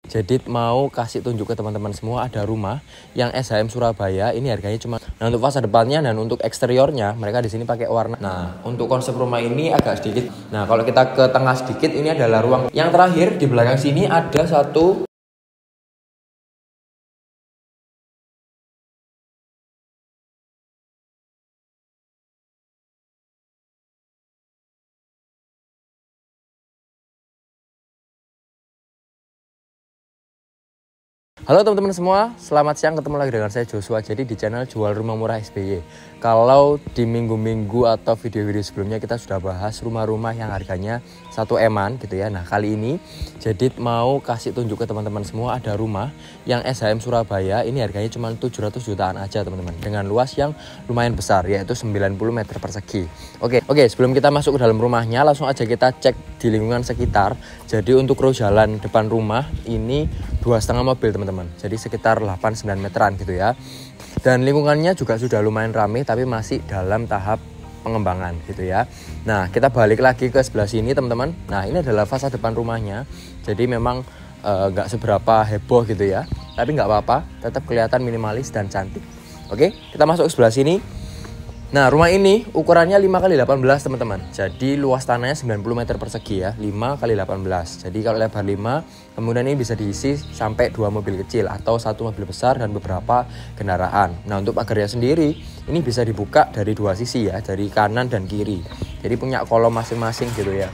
Jadi mau kasih tunjuk ke teman-teman semua, ada rumah yang SHM Surabaya. Ini harganya cuma, nah untuk fasa depannya dan untuk eksteriornya mereka di sini pakai warna. Nah untuk konsep rumah ini agak sedikit. Nah kalau kita ke tengah sedikit, ini adalah ruang yang terakhir. Di belakang sini ada satu. Halo teman-teman semua, selamat siang, ketemu lagi dengan saya Joshua. Jadi di channel Jual Rumah Murah SBY. Kalau di minggu-minggu atau video-video sebelumnya kita sudah bahas rumah-rumah yang harganya 1 M-an gitu ya. Nah kali ini jadi mau kasih tunjuk ke teman-teman semua, ada rumah yang SHM Surabaya. Ini harganya cuma 700 jutaan aja teman-teman, dengan luas yang lumayan besar, yaitu 90 meter persegi. Oke, sebelum kita masuk ke dalam rumahnya, langsung aja kita cek di lingkungan sekitar. Jadi untuk row jalan depan rumah ini 2,5 mobil teman-teman, jadi sekitar 8-9 meteran gitu ya. Dan lingkungannya juga sudah lumayan ramai, tapi masih dalam tahap pengembangan gitu ya. Nah kita balik lagi ke sebelah sini teman-teman. Nah ini adalah fasa depan rumahnya. Jadi memang nggak seberapa heboh gitu ya, tapi nggak apa-apa, tetap kelihatan minimalis dan cantik. Oke, kita masuk ke sebelah sini. Nah rumah ini ukurannya 5x18 teman-teman. Jadi luas tanahnya 90 meter persegi ya, 5x18. Jadi kalau lebar 5, kemudian ini bisa diisi sampai 2 mobil kecil atau 1 mobil besar dan beberapa kendaraan. Nah untuk pagarnya sendiri ini bisa dibuka dari 2 sisi ya, dari kanan dan kiri. Jadi punya kolom masing-masing gitu ya.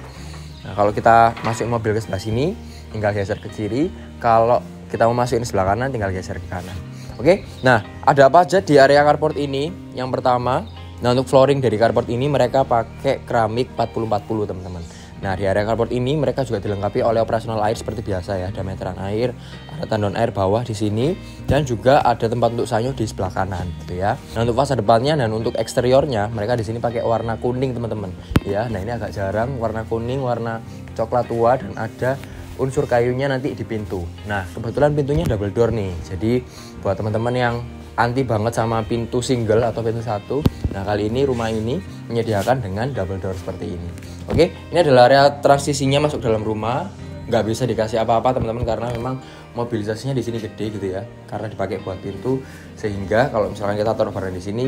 Nah kalau kita masuk mobil ke sebelah sini tinggal geser ke kiri, kalau kita mau masukin sebelah kanan tinggal geser ke kanan. Oke, nah ada apa aja di area carport ini? Yang pertama, nah untuk flooring dari carport ini mereka pakai keramik 40-40 teman-teman. Nah di area carport ini mereka juga dilengkapi oleh operasional air seperti biasa ya. Ada meteran air, ada tandon air bawah di sini, dan juga ada tempat untuk sanyo di sebelah kanan gitu ya. Nah untuk fasa depannya dan untuk eksteriornya mereka di sini pakai warna kuning teman-teman ya. Nah ini agak jarang warna kuning, warna coklat tua, dan ada unsur kayunya nanti di pintu. Nah kebetulan pintunya double door nih. Jadi buat teman-teman yang anti banget sama pintu single atau pintu satu, nah kali ini rumah ini menyediakan dengan double door seperti ini. Oke, ini adalah area transisinya masuk dalam rumah. Nggak bisa dikasih apa-apa teman-teman karena memang mobilisasinya di sini gede gitu ya, karena dipakai buat pintu, sehingga kalau misalkan kita taruh barang di sini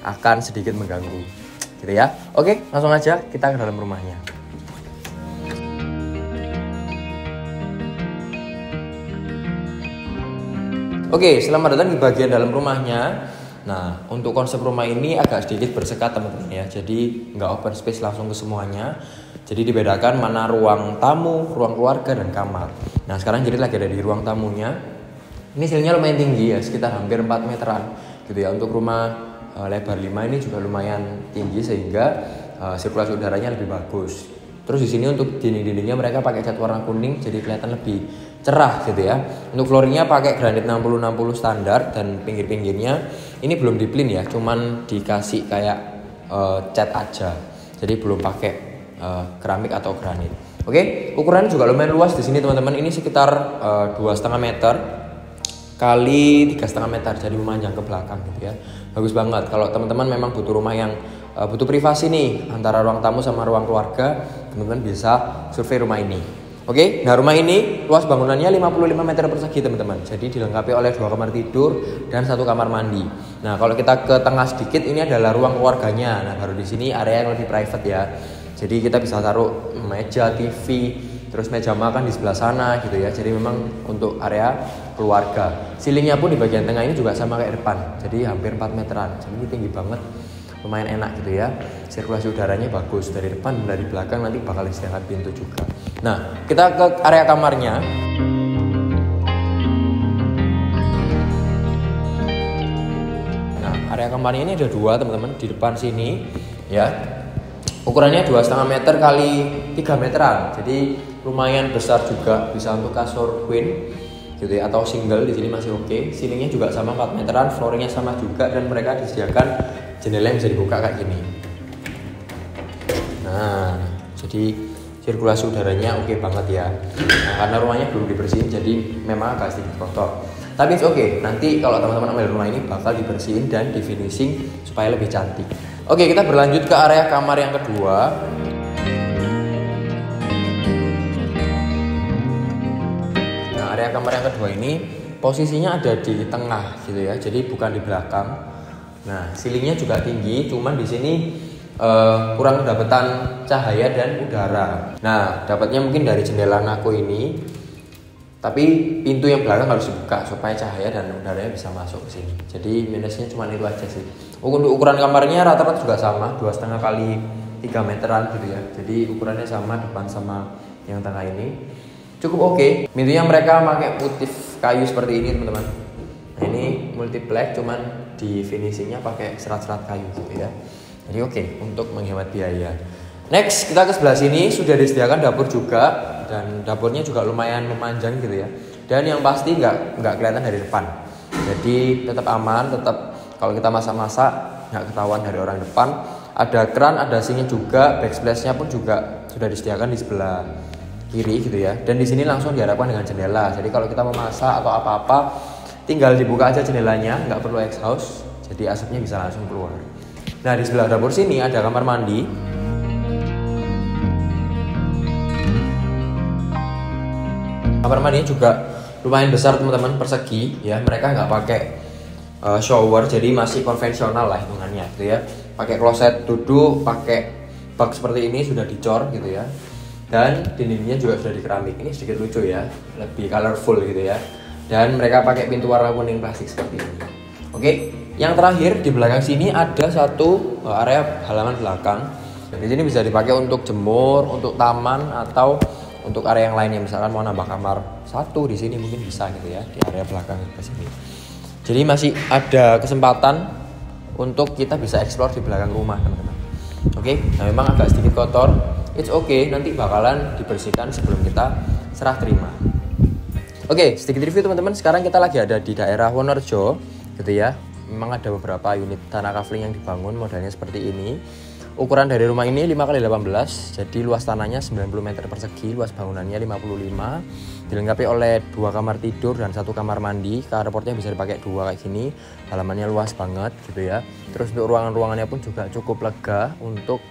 akan sedikit mengganggu gitu ya. Oke, langsung aja kita ke dalam rumahnya. Oke, selamat datang di bagian dalam rumahnya. Nah, untuk konsep rumah ini agak sedikit bersekat teman-teman ya. Jadi nggak open space langsung ke semuanya. Jadi dibedakan mana ruang tamu, ruang keluarga, dan kamar. Nah, sekarang jadi lagi ada di ruang tamunya. Ini silingnya lumayan tinggi ya, sekitar hampir 4 meteran gitu ya. Untuk rumah lebar 5 ini juga lumayan tinggi sehingga sirkulasi udaranya lebih bagus. Terus di sini untuk dinding-dindingnya mereka pakai cat warna kuning, jadi kelihatan lebih cerah gitu ya. Untuk flooringnya pakai granit 60-60 standar, dan pinggir-pinggirnya ini belum diplin ya, cuman dikasih kayak cat aja. Jadi belum pakai keramik atau granit. Oke, ukurannya juga lumayan luas di sini teman-teman. Ini sekitar 2,5 meter kali 3,5 meter, jadi memanjang ke belakang gitu ya. Bagus banget kalau teman-teman memang butuh rumah yang butuh privasi nih antara ruang tamu sama ruang keluarga, teman-teman bisa survei rumah ini. Oke, nah rumah ini luas bangunannya 55 meter persegi teman-teman. Jadi dilengkapi oleh 2 kamar tidur dan 1 kamar mandi. Nah kalau kita ke tengah sedikit, ini adalah ruang keluarganya. Nah baru di sini area yang lebih private ya. Jadi kita bisa taruh meja TV, terus meja makan di sebelah sana gitu ya. Jadi memang untuk area keluarga. Silingnya pun di bagian tengah ini juga sama kayak depan. Jadi hampir 4 meteran. Jadi ini tinggi banget. Lumayan enak gitu ya. Sirkulasi udaranya bagus dari depan dan dari belakang, nanti bakal disediakan pintu juga. Nah, kita ke area kamarnya. Nah, area kamarnya ini ada 2 teman-teman di depan sini ya. Ukurannya 2,5 meter kali 3 meteran. Jadi lumayan besar juga, bisa untuk kasur queen gitu ya, atau single di sini masih oke. Silingnya juga sama 4 meteran, flooringnya sama juga, dan mereka disediakan jendela yang bisa dibuka kayak gini. Nah, jadi sirkulasi udaranya oke banget ya. Nah, karena rumahnya belum dibersihin, jadi memang agak sedikit kotor. Tapi oke, nanti kalau teman-teman ambil rumah ini bakal dibersihin dan di finishing supaya lebih cantik. Oke, kita berlanjut ke area kamar yang kedua. Nah, area kamar yang kedua ini posisinya ada di tengah gitu ya, jadi bukan di belakang. Nah, ceilingnya juga tinggi, cuman di sini kurang kedapatan cahaya dan udara. Nah, dapatnya mungkin dari jendela aku ini, tapi pintu yang belakang harus dibuka supaya cahaya dan udaranya bisa masuk ke sini. Jadi minusnya cuma itu aja sih. Untuk ukuran kamarnya rata-rata juga sama, 2,5 kali 3 meteran gitu ya. Jadi ukurannya sama, depan sama yang tengah ini cukup oke. Pintunya mereka pakai motif kayu seperti ini teman-teman. Nah, ini multi black, cuman di finishingnya pakai serat-serat kayu gitu ya. Jadi oke untuk menghemat biaya. Next, kita ke sebelah sini sudah disediakan dapur juga, dan dapurnya juga lumayan memanjang gitu ya. Dan yang pasti nggak kelihatan dari depan. Jadi tetap aman, tetap kalau kita masak-masak nggak ketahuan dari orang depan. Ada keran, ada sinknya juga, backsplash-nya pun juga sudah disediakan di sebelah kiri gitu ya. Dan di sini langsung diharapkan dengan jendela. Jadi kalau kita mau masak atau apa-apa, tinggal dibuka aja jendelanya, nggak perlu exhaust. Jadi asapnya bisa langsung keluar. Nah, di sebelah dapur sini ada kamar mandi. Kamar mandinya juga lumayan besar teman-teman, persegi ya. Mereka nggak pakai shower, jadi masih konvensional lah hitungannya gitu ya. Pakai kloset duduk, pakai bak seperti ini sudah dicor gitu ya. Dan dindingnya juga sudah di keramik. Ini sedikit lucu ya, lebih colorful gitu ya. Dan mereka pakai pintu warna kuning plastik seperti ini. Oke, yang terakhir di belakang sini ada satu area halaman belakang. Jadi ini bisa dipakai untuk jemur, untuk taman, atau untuk area yang lainnya. Misalkan mau nambah kamar satu di sini mungkin bisa gitu ya, di area belakang ke sini. Jadi masih ada kesempatan untuk kita bisa explore di belakang rumah teman-teman. Oke, nah memang agak sedikit kotor. It's okay, nanti bakalan dibersihkan sebelum kita serah terima. Oke, sedikit review teman-teman. Sekarang kita lagi ada di daerah Wonorejo gitu ya. Memang ada beberapa unit tanah kafling yang dibangun modelnya seperti ini. Ukuran dari rumah ini 5x18, jadi luas tanahnya 90 meter persegi, luas bangunannya 55. Dilengkapi oleh 2 kamar tidur dan 1 kamar mandi. Carportnya bisa dipakai 2 kayak gini. Halamannya luas banget gitu ya. Terus untuk ruangan-ruangannya pun juga cukup lega untuk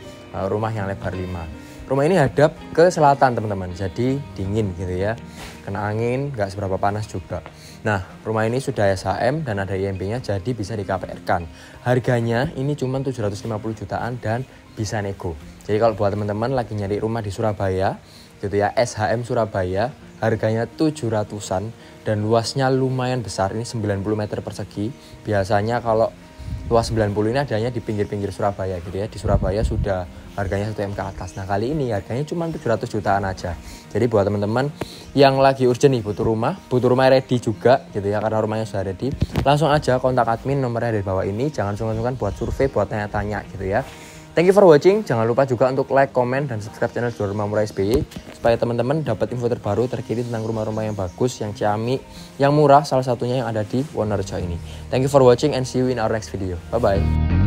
rumah yang lebar 5. Rumah ini hadap ke selatan teman-teman, jadi dingin gitu ya. Kena angin, gak seberapa panas juga. Nah, rumah ini sudah SHM dan ada IMB-nya, jadi bisa di KPR-kan. Harganya ini cuma 750 jutaan dan bisa nego. Jadi kalau buat teman-teman lagi nyari rumah di Surabaya gitu ya, SHM Surabaya, harganya 700-an dan luasnya lumayan besar. Ini 90 meter persegi. Biasanya kalau luas 90 ini adanya di pinggir-pinggir Surabaya gitu ya. Di Surabaya sudah harganya 1M ke atas. Nah, kali ini harganya cuma 700 jutaan aja. Jadi buat teman-teman yang lagi urgent nih butuh rumah ready juga gitu ya, karena rumahnya sudah ready, langsung aja kontak admin, nomornya ada di bawah ini. Jangan sungkan-sungkan buat survei, buat tanya-tanya gitu ya. Thank you for watching. Jangan lupa juga untuk like, comment, dan subscribe channel Jual Rumah Murah SBY supaya teman-teman dapat info terbaru terkini tentang rumah-rumah yang bagus, yang ciamik, yang murah, salah satunya yang ada di Wonorejo ini. Thank you for watching and see you in our next video. Bye-bye.